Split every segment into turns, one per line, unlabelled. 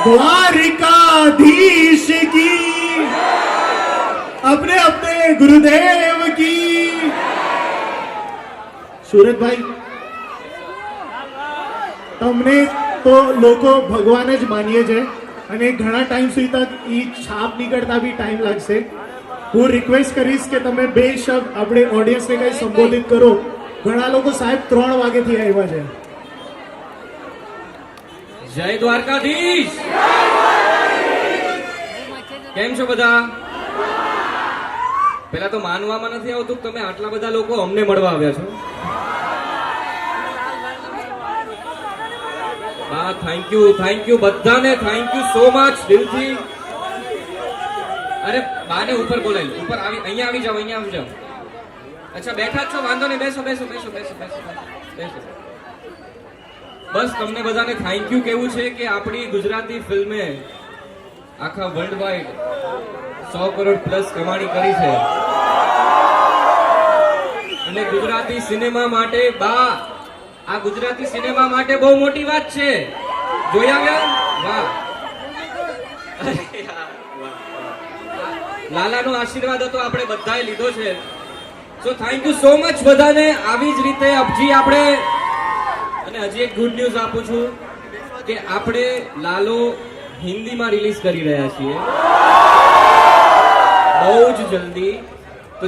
द्वारिकाधीश की, अपने अपने गुरुदेव की। સુરતભાઈ, તમને તો લોકો ભગવાન જ માનીએ છે અને ઘણા ટાઈમ સુધી તક એ છાપ નીકળતા બી ટાઈમ લાગશે. હું રિક્વેસ્ટ કરીશ કે તમે બે શબ્દ આપણે ઓડિયન્સને કંઈ સંબોધિત કરો. ઘણા લોકો સાહેબ 3 વાગ્યાથી આવ્યા છે.
જય દ્વારકાધીશ. કેમ છો બધા? પેલા તો માનવામાં નથી આવતું કે તમે આટલા બધા લોકો અમને મળવા આવ્યા છો. હા, થેન્ક યુ બધાને, થેન્ક યુ સો મચ દિલથી. અરે બાને ઉપર બોલાવી લો, ઉપર આવી, અહીંયા આવી જાઓ, અહીંયા આવી જાઓ. અચ્છા બેઠા જ છો, વાંધો નહીં, બેસો બેસો બેસો બેસો બેસો બેસો. બસ તમને બધાને થેન્ક યુ કેવું છે કે આપણી ગુજરાતી ફિલ્મે આખા વર્લ્ડ વાઇડ 100 કરોડ પ્લસ કમાણી કરી છે. અને ગુજરાતી સિનેમા માટે આ ગુજરાતી સિનેમા માટે બહુ મોટી વાત છે. જોઈ આવ્યા? વાહ. લાલાનો આશીર્વાદ હતો, આપણે બધાએ લીધો છે. So thank you so much બધાને. આવી જ રીતે અબજી આપણે, અને હજી એક ગુડ ન્યૂઝ આપું છું કે આપણે લાલો હિન્દીમાં રિલીઝ કરી રહ્યા છીએ બહુ જ જલ્દી. તો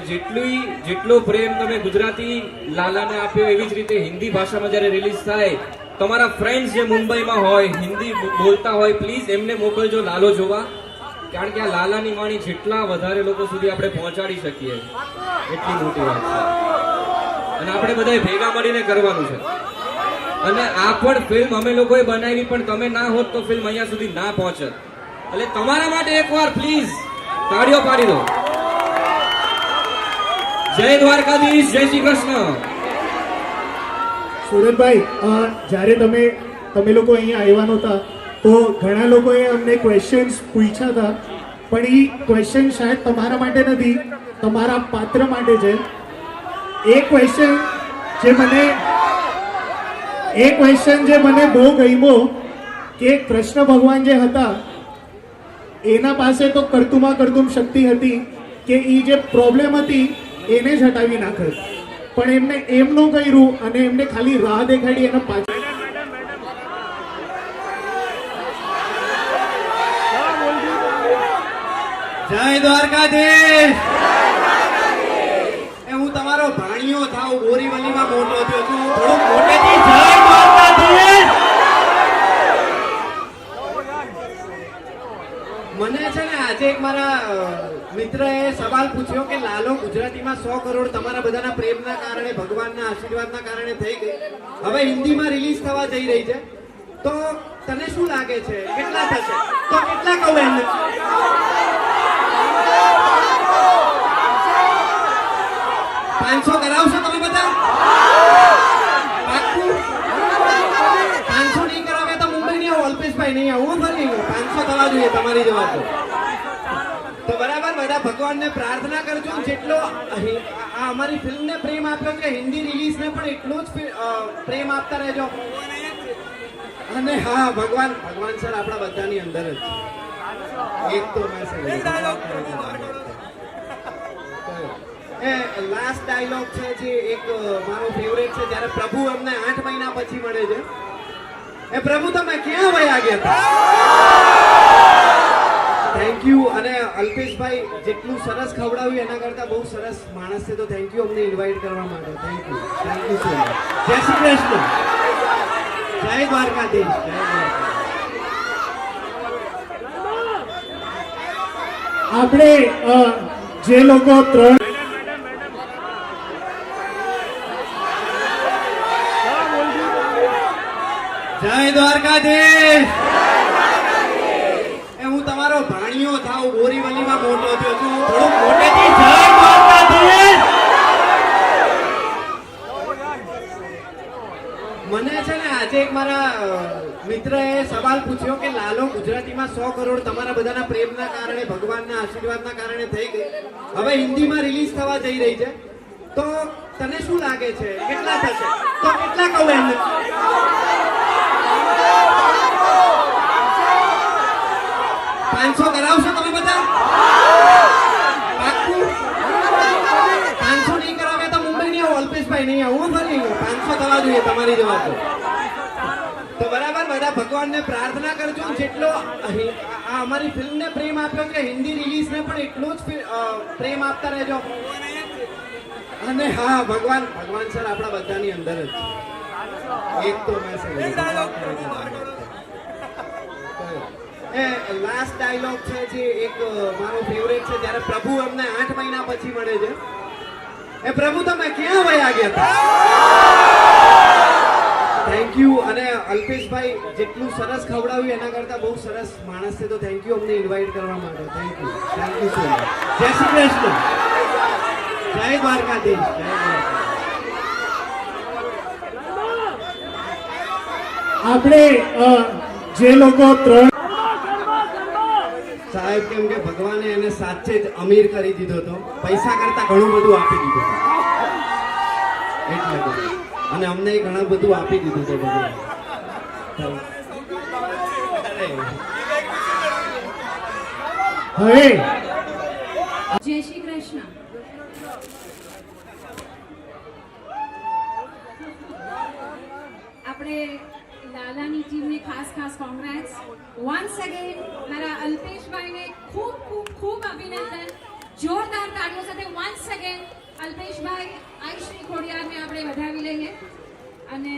જેટલો પ્રેમ તમે ગુજરાતી લાલાને આપ્યો એવી જ રીતે હિન્દી ભાષામાં જ્યારે રિલીઝ થાય, તમારા ફ્રેન્ડ્સ જે મુંબઈમાં હોય, હિન્દી બોલતા હોય, પ્લીઝ એમને મોકલજો લાલો જોવા. કારણ કે આ લાલાની વાણી જેટલા વધારે લોકો સુધી આપણે પહોંચાડી શકીએ એટલી મોટી વાત છે. અને આપણે બધાએ ભેગા મળીને કરવાનું છે. અને આ પણ ફિલ્મ અમે લોકોએ બનાવી, પણ તમે ના હોત તો ફિલ્મ અહીંયા સુધી ના પહોંચત. એટલે તમારા માટે એકવાર પ્લીઝ તાળીઓ પાડી દો. જય દ્વારકાધીશ, જય શ્રી કૃષ્ણ.
સુરતભાઈ, જ્યારે તમે લોકો અહીંયા આવ્યા નહોતા તો ઘણા લોકોએ અમને ક્વેશ્ચન્સ પૂછ્યા હતા, પણ એ ક્વેશ્ચન શાયદ તમારા માટે નથી, તમારા પાત્ર માટે છે. એ ક્વેશ્ચન જે મને બહુ ગમ્યો કે કૃષ્ણ ભગવાન જે હતા એના પાસે તો કરતુમાં કરતુમ શક્તિ હતી કે એ જે પ્રોબ્લેમ હતી એને જ હટાવી નાખે, પણ એમને એમ ન કર્યું અને એમને ખાલી રાહ દેખાડી એના પાછળ.
જય દ્વારકાધીશ. હું તમારો ભાણિયો થાવ, બોરીવલીમાં મોટો થયો છું, થોડુંક મોટેથી જય દ્વારકાધીશ. મને છે ને આજે એક મારા મિત્રએ સવાલ પૂછ્યો કે લાલો ગુજરાતીમાં 100 કરોડ તમારા બધાના પ્રેમના કારણે, ભગવાનના આશીર્વાદના કારણે થઈ ગઈ, હવે હિન્દીમાં રિલીઝ થવા જઈ રહી છે, તો તને શું લાગે છે કેટલા થશે? તો કેટલા કહું એમને? 500 કરાવશો તમે બધા? પાક્કું? 500 નહીં કરાવે તો મુંબઈ નહીં આવું, અલ્પેશભાઈ નહીં આવું, ફરી 500 થવા જોઈએ તમારી જવાબ. તો બરાબર, બધા ભગવાનને પ્રાર્થના કરજો જેટલો આ અમારી ફિલ્મને પ્રેમ આપ્યો છે, હિન્દી રિલીઝને પણ એટલો જ પ્રેમ આપતા રહેજો. અને હા, ભગવાન સર આપણા બધાની અંદર જ એક તો લાસ્ટ ડાયલોગ છે જે એક મારો ફેવરેટ છે, જ્યારે પ્રભુ અમને 8 મહિના પછી મળે છે. એ પ્રભુ તમે ક્યાં વયા ગયા હતા? Thank you. અને અલ્પેશભાઈ જેટલું સરસ ખવડાવ્યું એના કરતા બહુ સરસ માણસ છે, તો થેન્ક યુ અમને ઇન્વાઇટ કરવા માટે. Thank you so much. જય શ્રી કૃષ્ણ. જય દ્વારકાધીશ. જય દ્વારકાધીશ.
આપણે જે લોકો 3
જય દ્વારકાધીશ. હું તમારો ભાણિયો થાવ, બોરીવલીમાં મોટો થયો છું, થોડુંક મોટેથી જય દ્વારકાધીશ. મને છે ને આજે એક મારા મિત્રએ સવાલ પૂછ્યો કે લાલો ગુજરાતીમાં 100 કરોડ તમારા બધાના પ્રેમના કારણે, ભગવાનના આશીર્વાદના કારણે થઈ ગઈ, હવે હિન્દીમાં રિલીઝ થવા જઈ રહી છે, તો તને શું લાગે છે કેટલા થશે? તો કેટલા કહું એમને? 500 કરાવશો તમે બધા? પાક્કું? 500 નહીં કરાવે તો મુંબઈ નહીં આવું, અલ્પેશભાઈ નહીં આવું ફરી. 500 થવા જોઈએ તમારી જવા તો બરાબર. બધા ભગવાનને પ્રાર્થના કરજો જેટલો આ અમારી ફિલ્મને પ્રેમ આપ્યો છે, હિન્દી રિલીઝને પણ એટલો જ પ્રેમ આપતા રહેજો. અને હા, ભગવાન સર આપણા બધાની અંદર જ છે. એક તો મેં એ લાસ્ટ ડાયલોગ છે જે એક મારો ફેવરેટ છે, જ્યારે પ્રભુ અમને 8 મહિના પછી મળે છે. એ પ્રભુ તમે ક્યાં વયા ગયા હતા? Thank you. અને અલ્પેશભાઈ જેટલું સરસ ખવડાવ્યું એના કરતા બહુ સરસ માણસ છે, તો થેન્ક યુ અમને ઇન્વાઇટ કરવા માટે. Thank you so much. જય શ્રી કૃષ્ણ. જય દ્વારકાધીશ. જય દ્વારકા.
આપણે જે લોકો 3
સાહેબ કેમ કે ભગવાને એને સાચે જ અમીર કરી દીધો હતો, પૈસા કરતા ઘણું બધું આપી દીધું એટલે બધું. અને અમને ઘણું બધું આપી દીધું છે ભગવાન.
હવે
જય શ્રી કૃષ્ણ. આપણે લાલાની ટીમને ખાસ કોંગ્રેટ્સ. વન્સ અગેન મારા અલ્પેશભાઈને ખૂબ ખૂબ ખૂબ અભિનંદન. જોરદાર તાળીઓ સાથે વન્સ અગેન અલ્પેશભાઈ આયુશ્રી ખોડિયારને આપણે વધાવી લઈએ. અને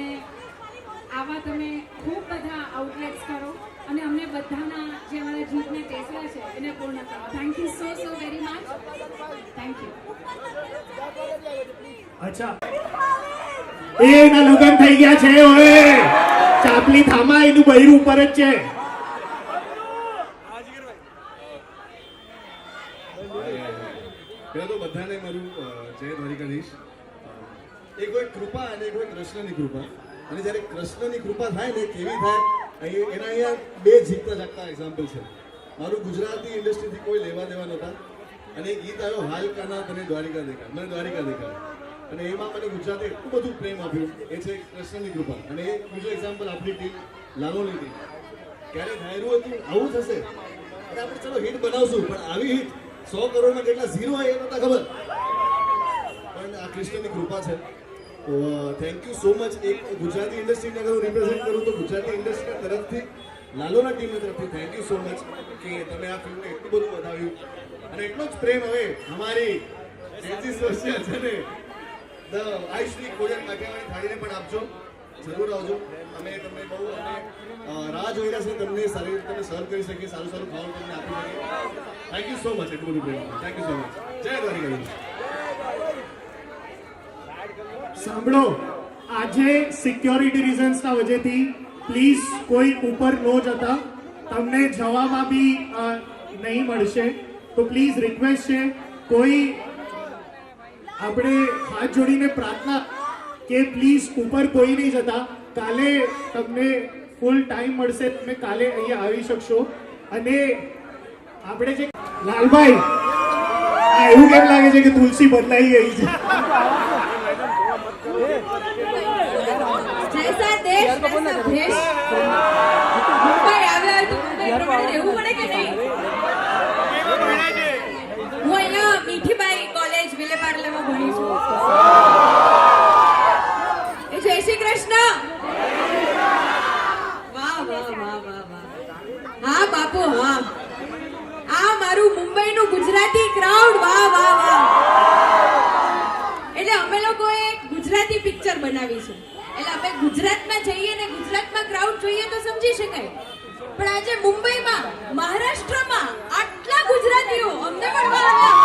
આવા તમે ખૂબ બધા આઉટલેટ્સ કરો અને અમને બધાના જે અમારા જીતને ટેસલા છે એને પૂર્ણ કરો. Thank you so very much. Thank you.
અચ્છા, એના લગ્ન થઈ ગયા છે. હવે ચાપલી થામા, એનું બૈરું ઉપર જ છે.
પહેલા તો બધાને મારું જય દ્વારિકાધીશ. એક હોય કૃપા અને એક હોય કૃષ્ણની કૃપા. અને જ્યારે કૃષ્ણની કૃપા થાય ને કેવી થાય, એના અહીંયા 2 જીતતા જાગતા એક્ઝામ્પલ છે. મારું ગુજરાતી ઇન્ડસ્ટ્રીથી કોઈ લેવા દેવા નહોતા, અને એક ગીત આવ્યો હાલ કાના તને દ્વારિકા દેખા, મને દ્વારિકા દેખા, અને એમાં મને ગુજરાતે એટલું બધું પ્રેમ આપ્યું. એ છે કૃષ્ણની કૃપા. અને એ બીજું એક્ઝામ્પલ આપણી ટીમ લાલોની ટીમ. ક્યારે ધાર્યું હતું આવું થશે, અને આપણે ચલો હિટ બનાવશું, પણ આવી હિટ 100 કરોડમાં કેટલા ઝીરો હોય એ નતા ખબર. પણ આ કૃષ્ણની કૃપા છે. તો થેન્ક યુ સો મચ. એક ગુજરાતી ઇન્ડસ્ટ્રીને અગર હું રિપ્રેઝેન્ટ કરું તો ગુજરાતી ઇન્ડસ્ટ્રીના તરફથી, લાલોના ટીમની તરફથી થેન્ક યુ સો મચ કે તમે આ ફિલ્મને એટલું બધું વધાવ્યું. અને એટલો જ પ્રેમ હવે અમારી જેજી સોશિયલ છે ને ધ આયુશ્રી ખોડિયાર કાઠિયાવાડી થાળીને પણ આપજો. જરૂર આવજો. અમે તમને બહુ રાહ જોઈ રહ્યા છે, તમને સારી રીતે તમે સર્વ કરી શકીએ, સારું ખાવાનું તમને આપી શકીએ. Thank you so much. એટલું બધું પ્રેમ. Thank you so much. જય દ્વારિકાધીશ.
સાંભળો, આજે સિક્યોરિટી રીઝન્સના વજહથી પ્લીઝ કોઈ ઉપર ન જતા. તમને જવામાં બી નહીં મળશે, તો પ્લીઝ રિક્વેસ્ટ છે, કોઈ આપણે હાથ જોડીને પ્રાર્થના કે પ્લીઝ ઉપર કોઈ નહીં જતા. કાલે તમને ફૂલ ટાઈમ મળશે, તમે કાલે અહીંયા આવી શકશો. અને આપણે જે લાલભાઈ, આ એવું કેમ લાગે છે કે તુલસી બદલાઈ ગઈ છે?
જૈસા દેશ વૈસા ભેષ. મુંબઈ આવ્યા તો મુંબઈ પ્રમાણે રહેવું પડે કે નહીં? હું અહીંયા મીઠીબાઈ કોલેજ વિલેપાર્લેમાં ભણી છું. એ જય શ્રી કૃષ્ણ. વાહ વાહ વાહ વાહ વાહ. હા બાપુ હા. આ મારું મુંબઈનું ગુજરાતી ક્રાઉડ. વાહ વાહ વાહ. એટલે અમે લોકોએ ગુજરાતી પિક્ચર બનાવી છે. એટલે આપણે ગુજરાતમાં જઈએ ને ગુજરાતમાં ક્રાઉડ જોઈએ તો સમજી શકાય, પણ આજે મુંબઈમાં, મહારાષ્ટ્રમાં આટલા ગુજરાતીઓ અમને મળવા આવ્યા.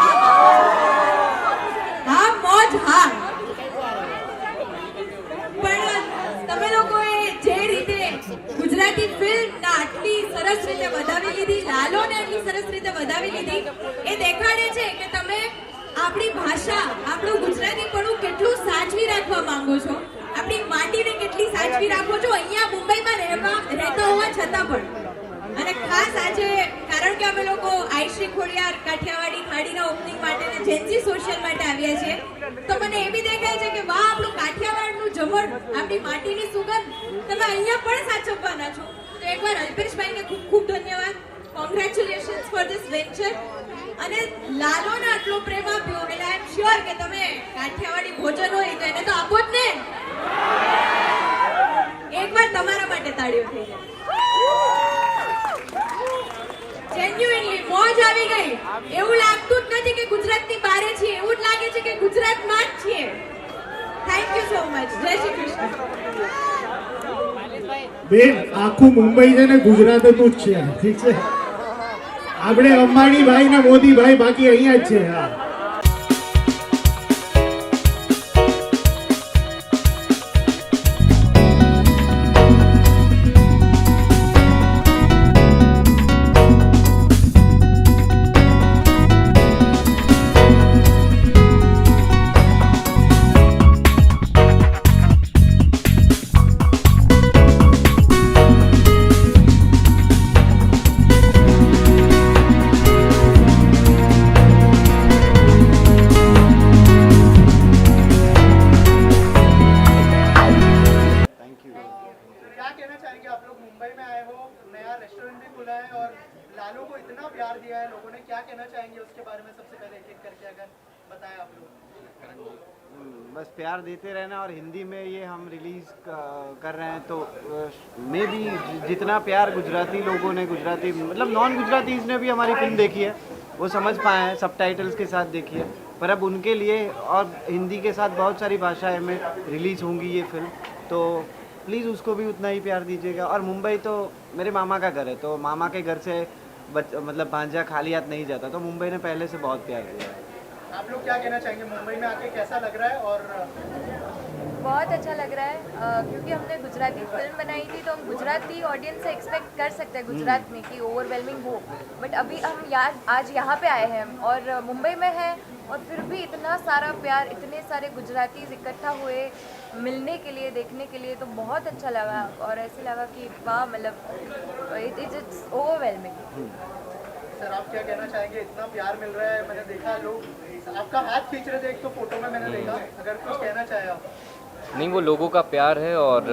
હા મોજ હા. પણ તમે લોકોએ જે રીતે ગુજરાતી ફિલ્મ આટલી સરસ રીતે વધાવી લીધી, લાલોને આટલી સરસ રીતે વધાવી લીધી, એ દેખાડે છે કે તમે આપણી ભાષા, આપણું ગુજરાતીપણું કેટલું સાચવી રાખવા માંગો છો, આપણી માટીને કેટલી સાચવી રાખો છો અહીંયા મુંબઈમાં રહેતા હોવા છતાં પણ. અને ખાસ આજે કારણ કે અમે લોકો આયુશ્રી ખોડિયાર કાઠિયાવાડી ખાડીના ઓપનિંગ માટે અને જેન્સી સોશિયલ માટે આવ્યા છીએ, તો મને એ બી દેખાય છે કે વાહ, આપણું કાઠિયાવાડનું જમણ, આપણી માટીની સુગંધ તમે અહીંયા પણ સાચવવાના છો. તો એકવાર અલ્પેશભાઈને ખૂબ ખૂબ ધન્યવાદ. Congratulations for this venture. અને લાલોને આટલો પ્રેમ આપ્યો એટલે આઈ એમ શ્યોર કે તમે કાઠિયાવાડી ભોજન હોય તો એને તો આપો જ ને. એકવાર તમારા માટે તાળીઓ થઈ જાય. જેન્યુઇનલી મોજ આવી ગઈ. એવું લાગતું જ નથી કે ગુજરાતની બહાર છીએ, એવું જ લાગે છે કે ગુજરાતમાં જ છીએ. Thank you so much. જય શ્રી કૃષ્ણ.
બેન આખું મુંબઈ છે ને ગુજરાતનું જ છે, ઠીક છે. આપણે અંબાણી ભાઈ ને મોદી ભાઈ બાકી અહીંયા જ છે. હા
क्या कहना चाहेंगे आप लोग? मुंबई में आए हो, नया रेस्टोरेंट भी खुला है और लालू को इतना प्यार दिया है लोगों ने, क्या कहना चाहेंगे उसके बारे में? सबसे पहले एक एक करके अगर बताएं आप लोग.
बस प्यार देते रहना और हिंदी में ये हम रिलीज़ कर रहे हैं तो मे भी जितना प्यार गुजराती लोगों ने, गुजराती मतलब नॉन गुजरातीज़ ने भी हमारी फिल्म देखी है, वो समझ पाए हैं, सबटाइटल्स के साथ देखी है. पर अब उनके लिए और हिंदी के साथ बहुत सारी भाषाएं में रिलीज़ होंगी ये फिल्म, तो प्लीज़ उसको भी उतना ही प्यार दीजिएगा. और मुंबई तो मेरे मामा का घर है, तो मामा के घर से मतलब भांजा खाली हाथ नहीं जाता, तो मुंबई ने पहले से बहुत प्यार दिया है.
आप लोग क्या कहना चाहेंगे? मुंबई में आके कैसा लग रहा है? और
बहुत अच्छा लग रहा है क्योंकि हमने गुजराती फिल्म बनाई थी तो हम गुजराती ऑडियंस से एक्सपेक्ट कर सकते हैं गुजरात में कि ओवरवेलमिंग हो, बट अभी हम आज यहाँ पे आए हैं और मुंबई में हैं और फिर भी इतना सारा प्यार, इतने सारे गुजराती इकट्ठा हुए मिलने के लिए, देखने के लिए, तो बहुत अच्छा लगा और ऐसे लगा कि वाह, मतलब इट्स ओवरवेलमिंग.
सर आप क्या कहना चाहेंगे? इतना प्यार मिल रहा है, मैंने देखा लोग आपका हाथ खींच रहे थे एक तो फोटो में मैंने देखा. अगर कुछ कहना चाहे आप?
नहीं, वो लोगों का प्यार है और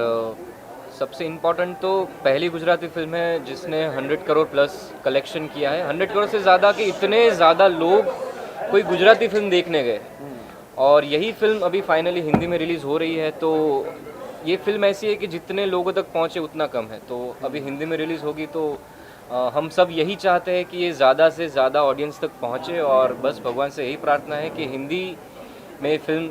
सबसे इम्पोर्टेंट तो पहली गुजराती फिल्म है जिसने 100 करोड़ प्लस कलेक्शन किया है. 100 करोड़ से ज़्यादा कि इतने ज़्यादा लोग कोई गुजराती फिल्म देखने गए और यही फिल्म अभी फाइनली हिंदी में रिलीज़ हो रही है. तो ये फिल्म ऐसी है कि जितने लोगों तक पहुँचे उतना कम है. तो अभी हिंदी में रिलीज़ होगी तो हम सब यही चाहते हैं कि ये ज़्यादा से ज़्यादा ऑडियंस तक पहुँचे और बस भगवान से यही प्रार्थना है कि हिंदी में फिल्म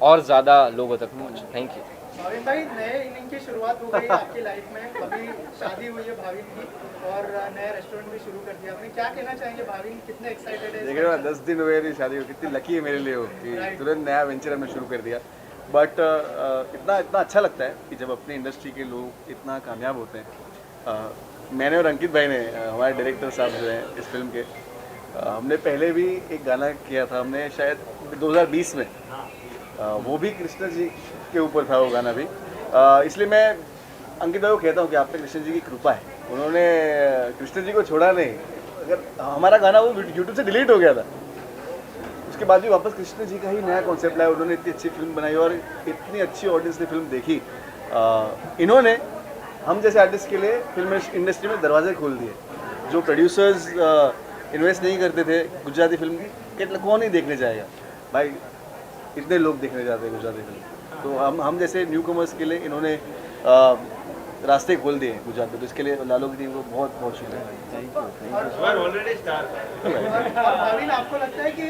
और ज़्यादा लोगों तक पहुँचे. Thank you.
भाविन भाई, नए इनिंग की शुरुआत हो गई आपकी लाइफ में. अभी शादी हुई है भाविन की और नया रेस्टोरेंट भी शुरू कर दिया आपने. क्या कहना चाहेंगे? भाविन कितने एक्साइटेड है?
देखिए 10 दिन हुए मेरी शादी को, कितनी लकी है मेरे लिए वो कि तुरंत नया वेंचर हमने शुरू कर दिया. बट इतना अच्छा लगता है कि जब अपनी इंडस्ट्री के लोग इतना कामयाब होते हैं. मैंने और अंकित भाई ने, हमारे डायरेक्टर साहब जो हैं इस फिल्म के, हमने पहले भी एक गाना किया था, हमने शायद 2020 में, वो भी कृष्ण जी के ऊपर था वो गाना भी. इसलिए मैं अंकित भाई को कहता हूँ कि आप पे कृष्ण जी की कृपा है, उन्होंने कृष्ण जी को छोड़ा नहीं. अगर हमारा गाना वो यूट्यूब से डिलीट हो गया था, उसके बाद भी वापस कृष्ण जी का ही नया कॉन्सेप्ट लाया. उन्होंने इतनी अच्छी फिल्म बनाई और इतनी अच्छी ऑडियंस ने फिल्म देखी. इन्होंने हम जैसे आर्टिस्ट के लिए फिल्म इंडस्ट्री में दरवाजे खोल दिए. जो प्रोड्यूसर्स इन्वेस्ट नहीं करते थे गुजराती फिल्म के, कौन ही देखने जाएगा भाई, इतने लोग देखने जाते हैं गुजराती फिल्म. तो हम जैसे न्यू कमर्स के लिए इन्होंने रास्ते खोल दिए गुजरात में. तो इसके लिए लालू की टीम को बहुत बहुत शुक्रिया.
भाविन, आपको लगता है कि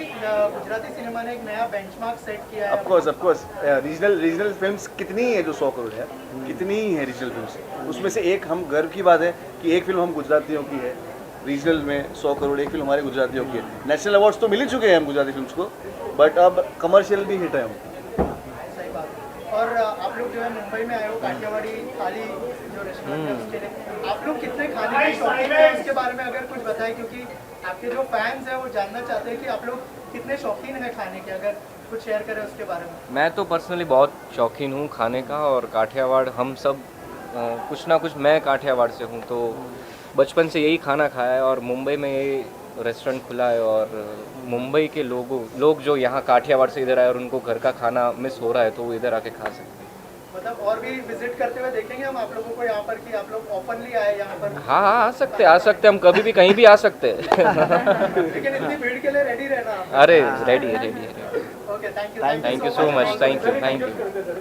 गुजराती सिनेमा ने एक नया बेंचमार्क सेट किया है?
ऑफ कोर्स रीजनल फिल्म्स कितनी है जो 100 करोड़ है, कितनी ही है रीजनल फिल्म्स. उसमें से एक हम गर्व की बात है कि एक फिल्म हम गुजरातियों की है. रीजनल में 100 करोड़ एक फिल्म हमारे गुजरातियों की है. नेशनल अवार्ड्स तो मिल ही चुके हैं हम गुजराती फिल्म्स को, बट अब कमर्शियल भी हिट है हम.
सही बात. और आप लोग जो है मुंबई में आए हो, काठियावाड़ी थाली जो रेस्टोरेंट है उसके लिए आप लोग कितने खाने के शौकीन हैं? उसके बारे में अगर कुछ बताएं, क्योंकि आपके जो फैंस हैं वो जानना चाहते हैं कि आप लोग कितने शौकीन हैं खाने के. अगर कुछ शेयर करें उसके बारे में.
मैं तो पर्सनली बहुत शौकीन हूँ खाने का और काठियावाड़ हम सब कुछ ना कुछ, मैं काठियावाड़ से हूँ तो बचपन से यही खाना खाया है और मुंबई में ये रेस्टोरेंट खुला है और मुंबई के लोग जो यहाँ काठियावाड़ से इधर आए और उनको घर का खाना मिस हो रहा है तो वो इधर आके खा सकते हैं.
मतलब और भी विजिट करते हुए देखेंगे हम आप लोगों को यहाँ पर कि आप लोग ओपनली आए यहाँ पर
हाँ हाँ आ सकते हम कभी भी कहीं भी आ सकते हैं
लेकिन इतनी भीड़ के लिए रेडी रहना आप।
अरे रेडी है
okay thank you
thank you so much thank you